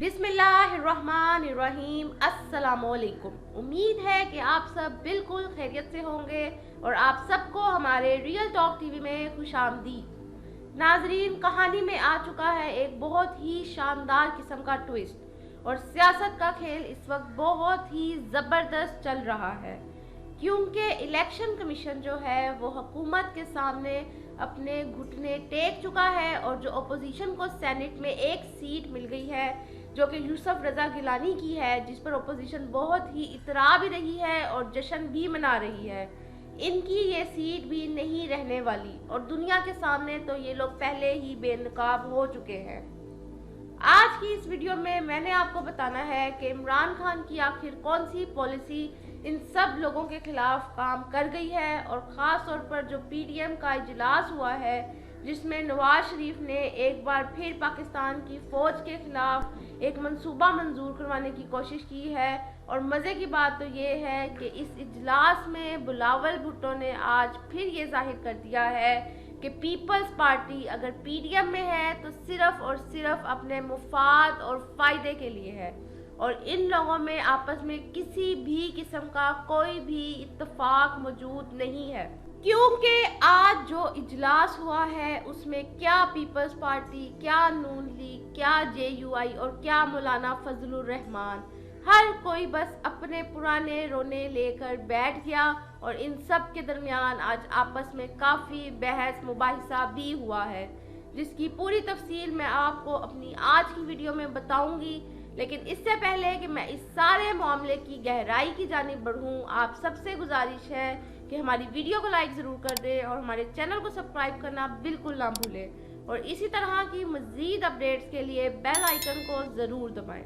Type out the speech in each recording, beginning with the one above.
बिस्मिल्लाहिर्रहमानिर्रहीम। अस्सलामुअलैकुम। उम्मीद है कि आप सब बिल्कुल खैरियत से होंगे और आप सबको हमारे रियल टॉक टीवी में खुशामदीद। नाजरीन, कहानी में आ चुका है एक बहुत ही शानदार किस्म का ट्विस्ट और सियासत का खेल इस वक्त बहुत ही ज़बरदस्त चल रहा है, क्योंकि इलेक्शन कमीशन जो है वो हुकूमत के सामने अपने घुटने टेक चुका है और जो अपोजिशन को सेनेट में एक सीट मिल गई है जो कि यूसुफ रज़ा गिलानी की है, जिस पर अपोजिशन बहुत ही इतरा भी रही है और जश्न भी मना रही है। इनकी ये सीट भी नहीं रहने वाली और दुनिया के सामने तो ये लोग पहले ही बेनकाब हो चुके हैं। आज की इस वीडियो में मैंने आपको बताना है कि इमरान खान की आखिर कौन सी पॉलिसी इन सब लोगों के खिलाफ काम कर गई है, और ख़ास तौर पर जो पीडीएम का इजलास हुआ है जिसमें नवाज शरीफ ने एक बार फिर पाकिस्तान की फ़ौज के खिलाफ एक मंसूबा मंजूर करवाने की कोशिश की है। और मज़े की बात तो ये है कि इस इजलास में बिलावल भुट्टो ने आज फिर ये जाहिर कर दिया है कि पीपल्स पार्टी अगर पीडीएम में है तो सिर्फ़ और सिर्फ अपने मुफाद और फ़ायदे के लिए है, और इन लोगों में आपस में किसी भी किस्म का कोई भी इत्तेफाक मौजूद नहीं है। क्योंकि आज जो इजलास हुआ है उसमें क्या पीपल्स पार्टी, क्या नून लीग, क्या जेयूआई और क्या मौलाना फजलुर रहमान, हर कोई बस अपने पुराने रोने लेकर बैठ गया और इन सब के दरमियान आज आपस में काफ़ी बहस मुबाहिसा भी हुआ है, जिसकी पूरी तफसील मैं आपको अपनी आज की वीडियो में बताऊंगी। लेकिन इससे पहले कि मैं इस सारे मामले की गहराई की जानिब बढ़ूँ, आप सबसे गुजारिश है कि हमारी वीडियो को लाइक ज़रूर कर दें और हमारे चैनल को सब्सक्राइब करना बिल्कुल ना भूलें, और इसी तरह की मज़ीद अपडेट्स के लिए बेल आइकन को ज़रूर दबाएं।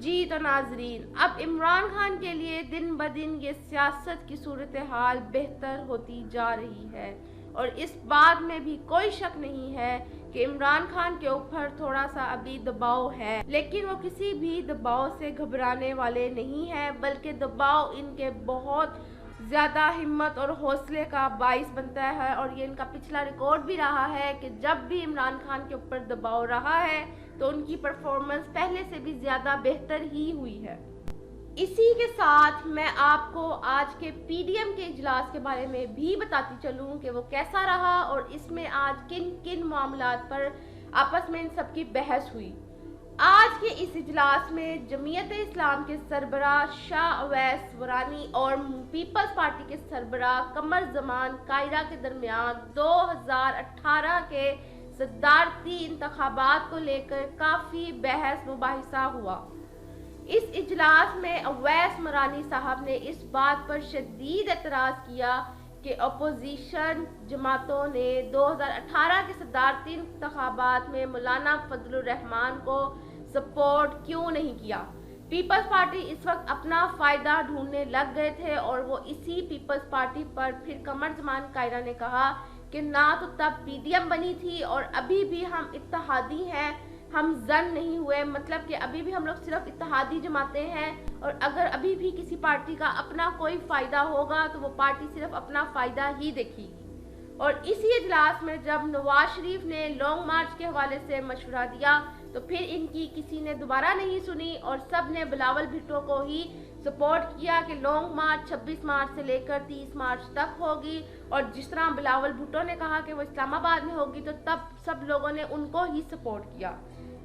जी तो नाजरीन, अब इमरान खान के लिए दिन ब दिन ये सियासत की सूरत हाल बेहतर होती जा रही है, और इस बात में भी कोई शक नहीं है कि इमरान खान के ऊपर थोड़ा सा अभी दबाव है, लेकिन वो किसी भी दबाव से घबराने वाले नहीं हैं, बल्कि दबाव इनके बहुत ज़्यादा हिम्मत और हौसले का बाइस बनता है। और ये इनका पिछला रिकॉर्ड भी रहा है कि जब भी इमरान खान के ऊपर दबाव रहा है तो उनकी परफॉर्मेंस पहले से भी ज़्यादा बेहतर ही हुई है। इसी के साथ मैं आपको आज के पीडीएम के इजलास के बारे में भी बताती चलूँ कि वो कैसा रहा और इसमें आज किन किन मामलात पर आपस में इन सब की बहस हुई। आज के इस इजलास में जमीयत इस्लाम के सरबराह शाह अवैस वरानी और पीपल्स पार्टी के सरबराह कमर जमान कायरा के दरमियान 2018 के सदारती इंतखाबात को लेकर काफ़ी बहस मुबाहिसा हुआ। इस इजलास में अवैस मरानी साहब ने इस बात पर शदीद एतराज़ किया कि अपोजिशन जमातों ने 2018 के सदारती इंतखाबात में मौलाना फजलुर रहमान को सपोर्ट क्यों नहीं किया। पीपल्स पार्टी इस वक्त अपना फ़ायदा ढूंढने लग गए थे, और वो इसी पीपल्स पार्टी पर फिर कमर जमान कायरा ने कहा कि ना तो तब पीडीएम बनी थी और अभी भी हम इत्तेहादी हैं, हम जन नहीं हुए, मतलब कि अभी भी हम लोग सिर्फ इत्तेहादी जमाते हैं, और अगर अभी भी किसी पार्टी का अपना कोई फ़ायदा होगा तो वो पार्टी सिर्फ अपना फ़ायदा ही देखेगी। और इसी इजलास में जब नवाज शरीफ ने लॉन्ग मार्च के हवाले से मशवरा दिया तो फिर इनकी किसी ने दोबारा नहीं सुनी और सब ने बिलावल भुट्टो को ही सपोर्ट किया कि लॉन्ग मार्च 26 मार्च से लेकर 30 मार्च तक होगी, और जिस तरह बिलावल भुट्टो ने कहा कि वो इस्लामाबाद में होगी तो तब सब लोगों ने उनको ही सपोर्ट किया।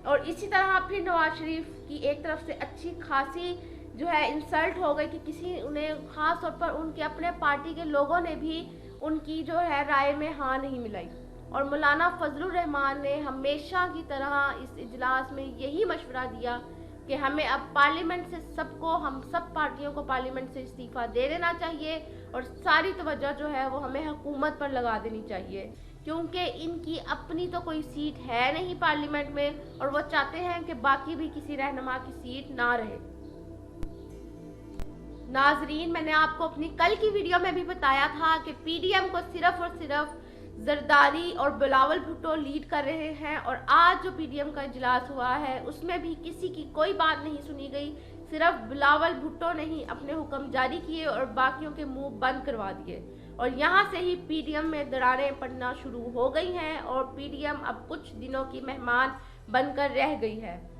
और इसी तरह फिर नवाज शरीफ की एक तरफ से अच्छी खासी जो है इंसल्ट हो गई कि किसी उन्हें ख़ास तौर पर उनके अपने पार्टी के लोगों ने भी उनकी जो है राय में हाँ नहीं मिलाई। और मौलाना फजलुर रहमान ने हमेशा की तरह इस इजलास में यही मशवरा दिया कि हमें अब पार्लियामेंट से हम सब पार्टियों को पार्लियामेंट से इस्तीफ़ा दे देना चाहिए और सारी तवज्जो जो है वो हमें हुकूमत पर लगा देनी चाहिए, क्योंकि इनकी अपनी तो कोई सीट है नहीं पार्लियामेंट में और वो चाहते हैं कि बाकी भी किसी रहनुमा की सीट ना रहे। नाजरीन, मैंने आपको अपनी कल की वीडियो में भी बताया था कि पीडीएम को सिर्फ और सिर्फ जरदारी और बिलावल भुट्टो लीड कर रहे हैं, और आज जो पीडीएम का इजलास हुआ है उसमें भी किसी की कोई बात नहीं सुनी गई, सिर्फ बिलावल भुट्टो ने ही अपने हुक्म जारी किए और बाकियों के मुंह बंद करवा दिए, और यहाँ से ही पीडीएम में दरारें पड़ना शुरू हो गई हैं और पीडीएम अब कुछ दिनों की मेहमान बनकर रह गई है।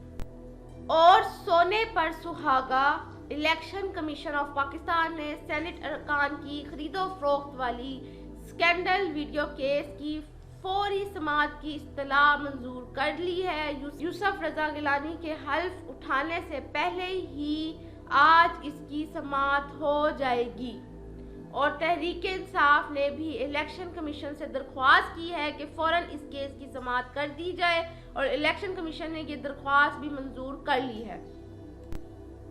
और सोने पर सुहागा, इलेक्शन कमीशन ऑफ पाकिस्तान ने सेनेट अरकान की खरीदो फरोख्त वाली स्कैंडल वीडियो केस की फौरी समाअत की इत्तला मंजूर कर ली है। यूसुफ रजा गिलानी के हल्फ उठाने से पहले ही आज इसकी समाअत हो जाएगी और तहरीक इंसाफ ने भी इलेक्शन कमीशन से दरख्वास्त की है कि फ़ौरन इस केस की समाअत कर दी जाए और इलेक्शन कमीशन ने ये दरख्वास्त भी मंजूर कर ली है।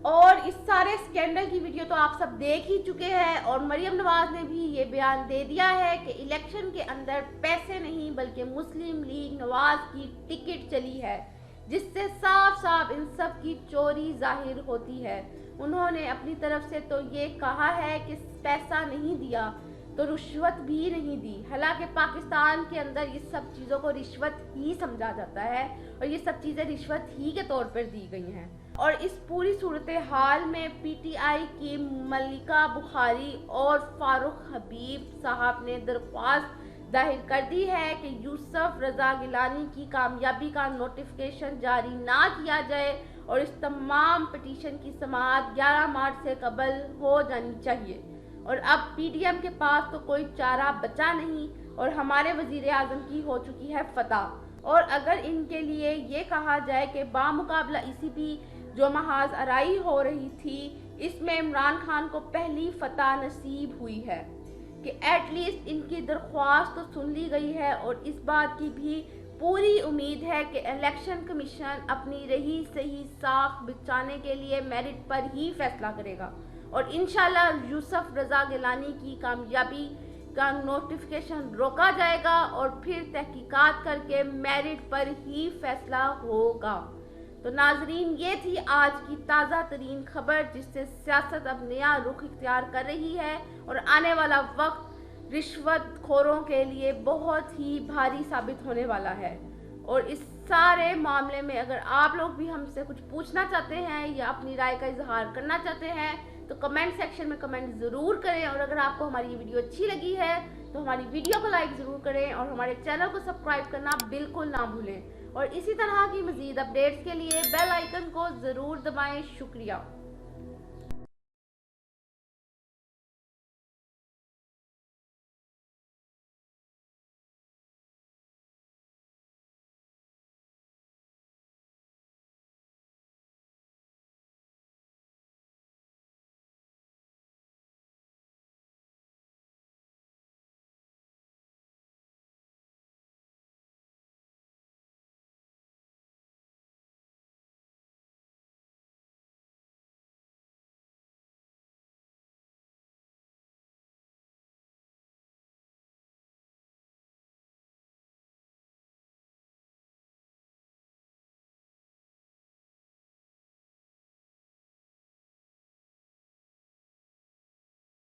और इस सारे स्कैंडल की वीडियो तो आप सब देख ही चुके हैं और मरियम नवाज ने भी ये बयान दे दिया है कि इलेक्शन के अंदर पैसे नहीं बल्कि मुस्लिम लीग नवाज की टिकट चली है, जिससे साफ साफ इन सब की चोरी जाहिर होती है। उन्होंने अपनी तरफ से तो ये कहा है कि पैसा नहीं दिया तो रिश्वत भी नहीं दी, हालांकि पाकिस्तान के अंदर ये सब चीज़ों को रिश्वत ही समझा जाता है और ये सब चीज़ें रिश्वत ही के तौर पर दी गई हैं। और इस पूरी सूरत हाल में पीटीआई की मलिका बुखारी और फारूक हबीब साहब ने दरख्वास्त जाहिर कर दी है कि यूसुफ रजा गिलानी की कामयाबी का नोटिफिकेशन जारी ना किया जाए और इस तमाम पिटीशन की समाअत 11 मार्च से कबल हो जानी चाहिए। और अब पीडीएम के पास तो कोई चारा बचा नहीं और हमारे वजीर आजम की हो चुकी है फतह। और अगर इनके लिए ये कहा जाए कि बामुकाबला ईसीपी जो महाज आराई हो रही थी, इसमें इमरान खान को पहली फतह नसीब हुई है कि एटलीस्ट इनकी दरख्वास्त तो सुन ली गई है और इस बात की भी पूरी उम्मीद है कि इलेक्शन कमीशन अपनी रही सही साख बचाने के लिए मेरिट पर ही फैसला करेगा और इंशाल्लाह यूसुफ रजा गिलानी की कामयाबी का नोटिफिकेशन रोका जाएगा और फिर तहकीकात करके मेरिट पर ही फैसला होगा। तो नाजरीन, ये थी आज की ताज़ा तरीन खबर जिससे सियासत अब नया रुख इख्तियार कर रही है और आने वाला वक्त रिश्वत खोरों के लिए बहुत ही भारी साबित होने वाला है। और इस सारे मामले में अगर आप लोग भी हमसे कुछ पूछना चाहते हैं या अपनी राय का इजहार करना चाहते हैं तो कमेंट सेक्शन में कमेंट ज़रूर करें। और अगर आपको हमारी ये वीडियो अच्छी लगी है तो हमारी वीडियो को लाइक ज़रूर करें और हमारे चैनल को सब्सक्राइब करना बिल्कुल ना भूलें। और इसी तरह की मज़ीद अपडेट्स के लिए बेल आइकन को ज़रूर दबाएं। शुक्रिया।